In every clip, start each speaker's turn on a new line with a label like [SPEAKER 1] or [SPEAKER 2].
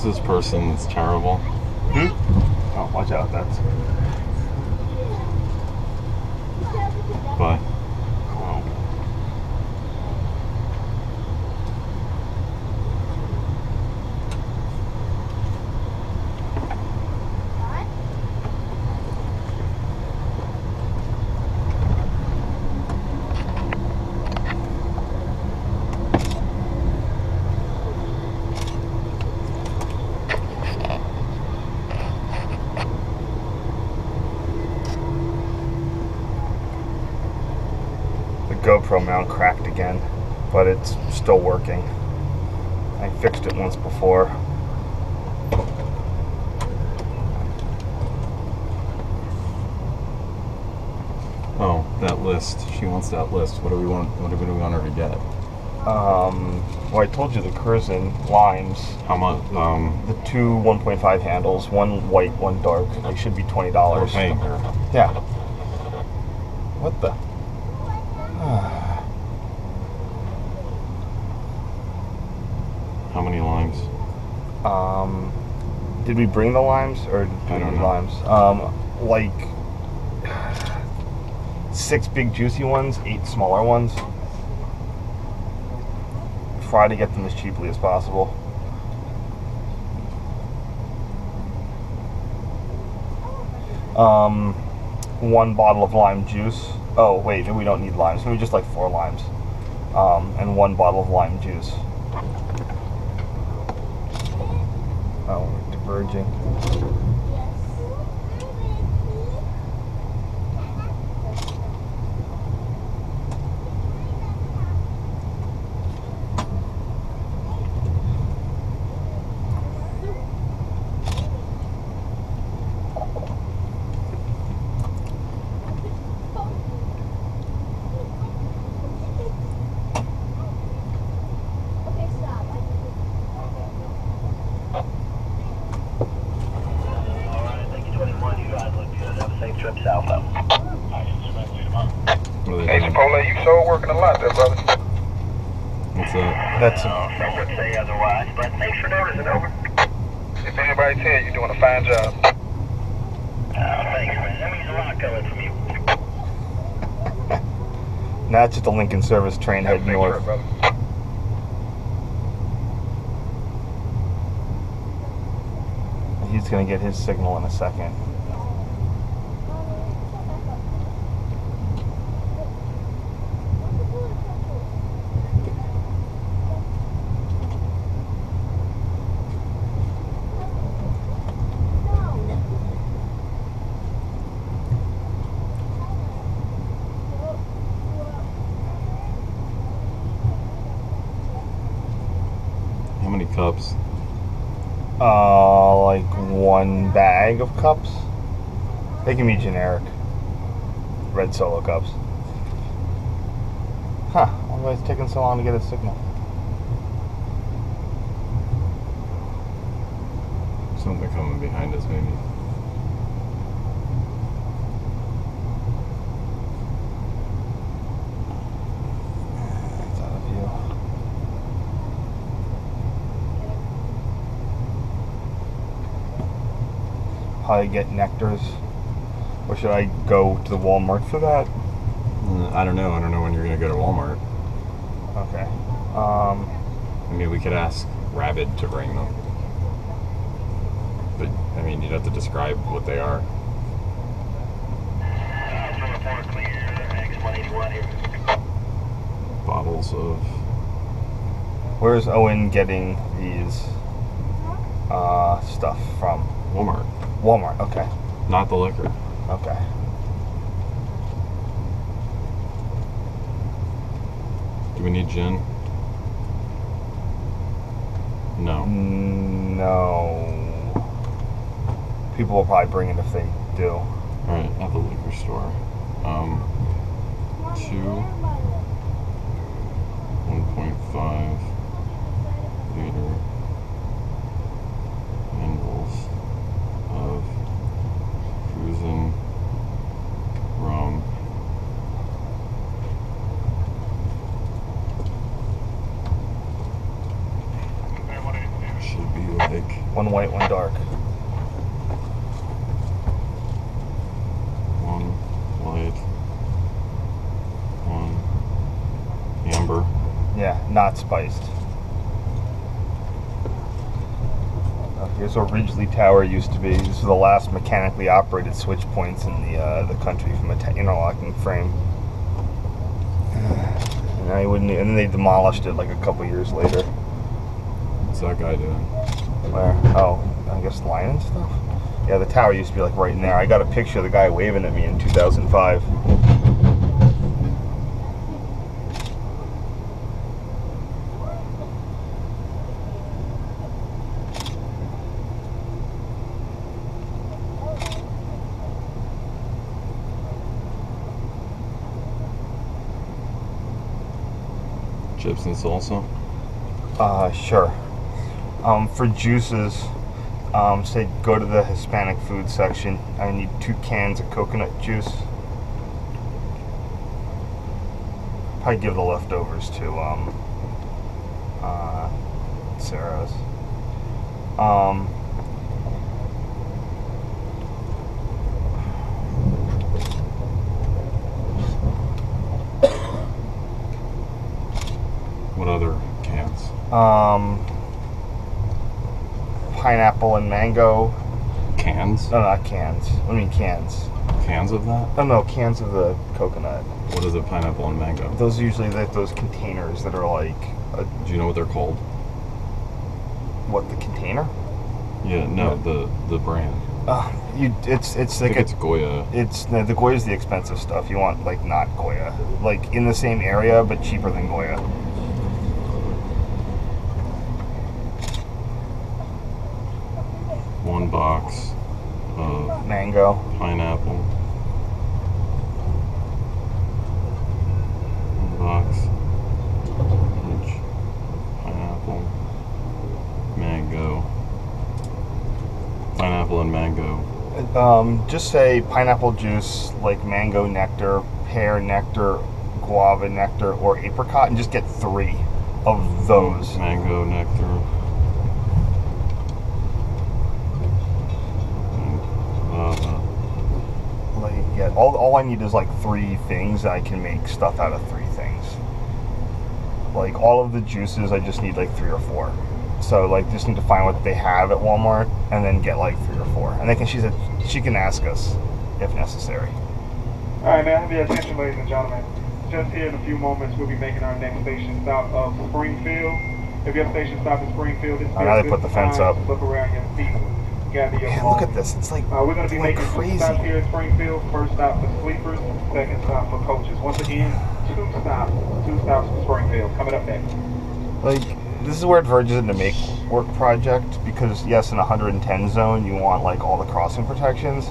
[SPEAKER 1] this person that's terrible?
[SPEAKER 2] Oh, watch out, that's...
[SPEAKER 1] Bye.
[SPEAKER 2] GoPro mount cracked again, but it's still working. I fixed it once before.
[SPEAKER 1] Oh, that list. She wants that list. What do we want? What do we want her to get?
[SPEAKER 2] Well, I told you the Curzon limes.
[SPEAKER 1] How much?
[SPEAKER 2] The two 1.5 handles, one white, one dark. They should be $20.
[SPEAKER 1] We're paying her.
[SPEAKER 2] Yeah. What the?
[SPEAKER 1] How many limes?
[SPEAKER 2] Did we bring the limes or
[SPEAKER 1] I don't know.
[SPEAKER 2] limes? Like 6 big juicy ones, 8 smaller ones. Try to get them as cheaply as possible. One bottle of lime juice. Oh wait, we don't need limes. Maybe just like 4 limes. And 1 bottle of lime juice. Oh, we're diverging.
[SPEAKER 3] Hey, Chipotle, you sure working a lot there, brother.
[SPEAKER 1] What's that?
[SPEAKER 2] That's
[SPEAKER 4] I would say otherwise, but thanks for noticing, over.
[SPEAKER 3] If anybody tell you, you're doing a fine job.
[SPEAKER 4] Thanks, man. That means a lot coming from you.
[SPEAKER 2] That's just a Lincoln Service train
[SPEAKER 3] Have a
[SPEAKER 2] heading
[SPEAKER 3] safe
[SPEAKER 2] north.
[SPEAKER 3] trip, brother.
[SPEAKER 2] He's gonna get his signal in a second.
[SPEAKER 1] How many cups?
[SPEAKER 2] Like 1 bag of cups. They can be generic. Red Solo cups. Huh, why is it taking so long to get a signal?
[SPEAKER 1] Something coming behind us, maybe.
[SPEAKER 2] It's out of view. Probably get nectars. Or should I go to the Walmart for that?
[SPEAKER 1] I don't know. I don't know when you're gonna go to Walmart.
[SPEAKER 2] Okay.
[SPEAKER 1] I mean, we could ask Rabbit to bring them. But, I mean, you'd have to describe what they are. Bottles of...
[SPEAKER 2] Where's Owen getting these stuff from?
[SPEAKER 1] Walmart.
[SPEAKER 2] Walmart, okay.
[SPEAKER 1] Not the liquor.
[SPEAKER 2] Okay.
[SPEAKER 1] Do we need gin? No.
[SPEAKER 2] No. People will probably bring it if they do.
[SPEAKER 1] Alright, at the liquor store. 2 1.5 liter handles of Cruisin' rum. Should be like
[SPEAKER 2] 1 one white, one dark.
[SPEAKER 1] One white, one amber.
[SPEAKER 2] Yeah, not spiced. Here's where Ridgely Tower used to be. This was the last mechanically operated switch points in the country from an interlocking frame. And and then they demolished it like a couple years later.
[SPEAKER 1] What's that guy doing?
[SPEAKER 2] Where? Oh, I guess line and stuff. Yeah, the tower used to be like right in there. I got a picture of the guy waving at me in 2005.
[SPEAKER 1] Chips and salsa?
[SPEAKER 2] Sure. For juices, say go to the Hispanic food section. I need 2 cans of coconut juice. Probably give the leftovers to Sarah's.
[SPEAKER 1] What other cans?
[SPEAKER 2] Pineapple and mango.
[SPEAKER 1] Cans?
[SPEAKER 2] No, not cans. I mean cans.
[SPEAKER 1] Cans of that?
[SPEAKER 2] Oh no, cans of the coconut.
[SPEAKER 1] What is it, pineapple and mango?
[SPEAKER 2] Those are usually those containers that are like.
[SPEAKER 1] Do you know what they're called?
[SPEAKER 2] What, the container?
[SPEAKER 1] Yeah, no, the brand.
[SPEAKER 2] It's
[SPEAKER 1] I
[SPEAKER 2] like
[SPEAKER 1] think it's Goya.
[SPEAKER 2] the Goya's the expensive stuff. You want like not Goya, like in the same area but cheaper than Goya.
[SPEAKER 1] One box of
[SPEAKER 2] Mango.
[SPEAKER 1] pineapple. One box each pineapple, mango. Pineapple and mango.
[SPEAKER 2] Just say pineapple juice, like mango nectar, pear nectar, guava nectar, or apricot, and just get 3 of those.
[SPEAKER 1] Mango nectar.
[SPEAKER 2] Like, yeah, all I need is like 3 things. I can make stuff out of 3 things. Like all of the juices, I just need like 3 or 4. So like, just need to find what they have at Walmart and then get like 3 or 4. And they can she can ask us if necessary.
[SPEAKER 5] Alright, may I have your attention, ladies and gentlemen? Just here in a few moments, we'll be making our next station stop of Springfield. If your station stop in Springfield, it's
[SPEAKER 2] now they put the fence up.
[SPEAKER 5] Look around your feet. Gather your
[SPEAKER 2] Man, look at this. It's like
[SPEAKER 5] we're going to be making
[SPEAKER 2] crazy.
[SPEAKER 5] 2 stops here in Springfield. First stop for sleepers, second stop for coaches. Once again, 2 stops for Springfield. Coming up next.
[SPEAKER 2] Like, this is where it verges into make work project, because yes, in a 110 zone you want like all the crossing protections,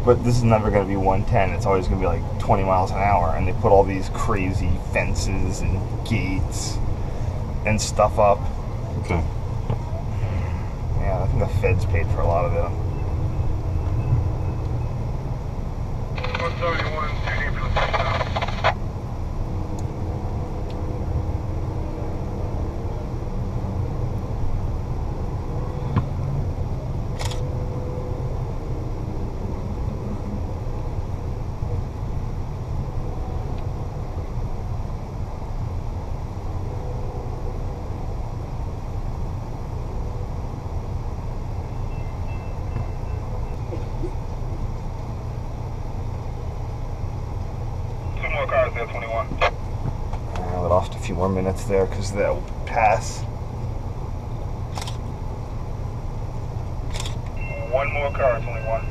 [SPEAKER 2] but this is never going to be 110. It's always going to be like 20 miles an hour, and they put all these crazy fences and gates and stuff up.
[SPEAKER 1] Okay.
[SPEAKER 2] Yeah, I think the feds paid for a lot of it.
[SPEAKER 3] 171, shooting for the first time. Cars there, 21.
[SPEAKER 2] I lost a few more minutes there because they'll pass.
[SPEAKER 3] 1 more car, 21.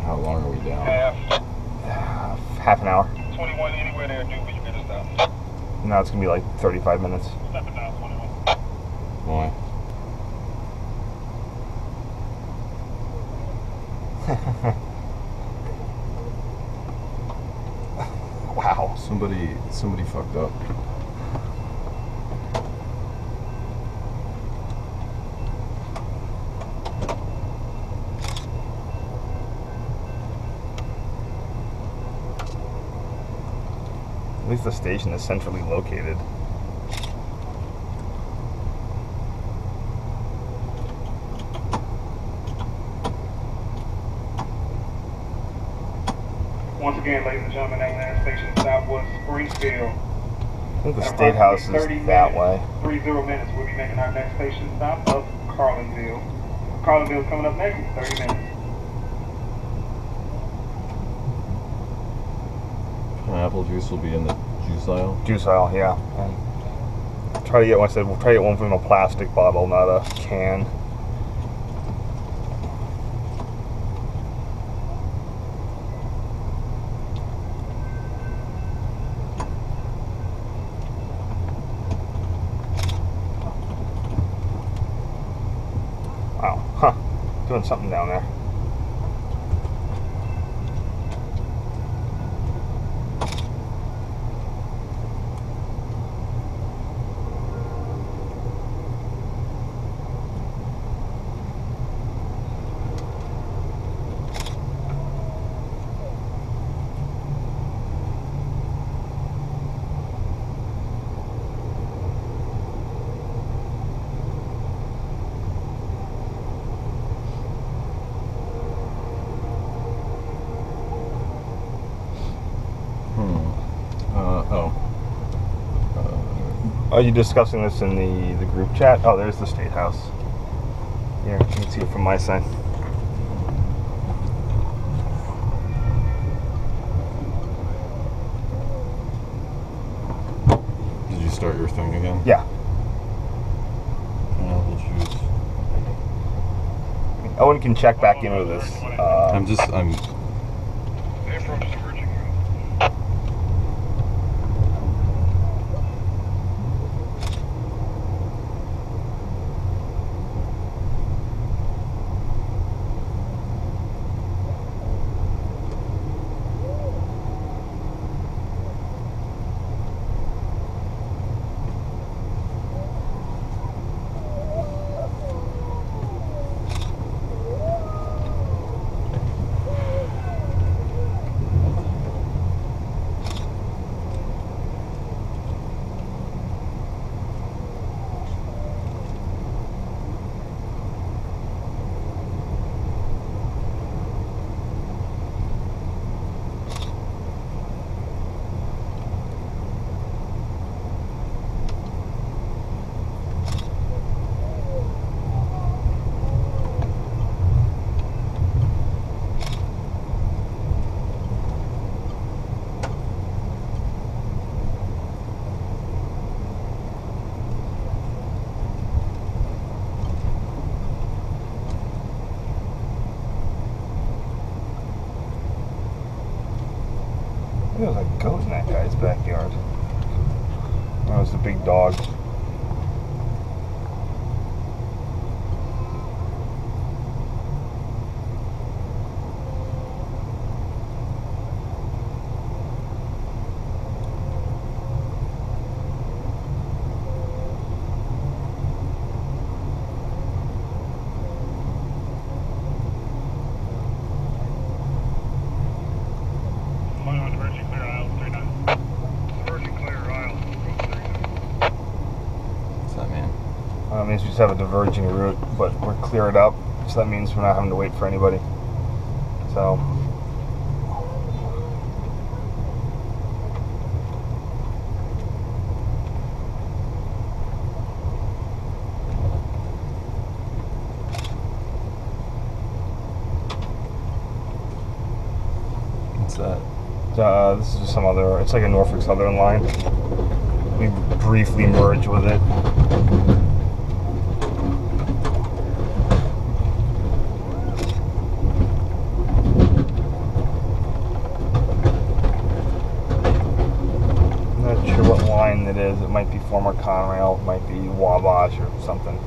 [SPEAKER 1] How long are we down?
[SPEAKER 2] Half an hour.
[SPEAKER 3] 21 anywhere there, dude, but you better stop.
[SPEAKER 2] Now it's going to be like 35 minutes.
[SPEAKER 3] Step it down, 21.
[SPEAKER 1] Why?
[SPEAKER 2] Wow.
[SPEAKER 1] Somebody fucked up.
[SPEAKER 2] At least the station is centrally located.
[SPEAKER 5] Once again, ladies and gentlemen, that next station stop was Springfield.
[SPEAKER 2] I think the
[SPEAKER 5] At
[SPEAKER 2] State House is
[SPEAKER 5] approximately 30
[SPEAKER 2] that
[SPEAKER 5] minutes,
[SPEAKER 2] way.
[SPEAKER 5] 30 minutes, we'll be making our next station stop of Carlinville. Carlinville is coming up next in 30 minutes.
[SPEAKER 1] Pineapple juice will be in the juice aisle.
[SPEAKER 2] Juice aisle, yeah. And try to get one. I said we'll try to get one from a plastic bottle, not a can. Wow, huh? Doing something down there. Are you discussing this in the group chat? Oh, there's the State House. Here, you can see it from my side.
[SPEAKER 1] Did you start your thing again?
[SPEAKER 2] Yeah.
[SPEAKER 1] Pineapple juice.
[SPEAKER 2] Owen can check back into this.
[SPEAKER 1] I'm
[SPEAKER 3] They're from Diverging Route.
[SPEAKER 2] There was a goat in that guy's backyard. That was a big dog.
[SPEAKER 3] One on Diverging Clear Aisle 39. Diverging Clear Aisle 39.
[SPEAKER 1] What's that mean?
[SPEAKER 2] Means we just have a diverging route, but we're cleared up, so that means we're not having to wait for anybody. So.
[SPEAKER 1] What's that?
[SPEAKER 2] This is just some other, it's like a Norfolk Southern line. We briefly merge with it. I'm not sure what line it is. It might be former Conrail, it might be Wabash or something.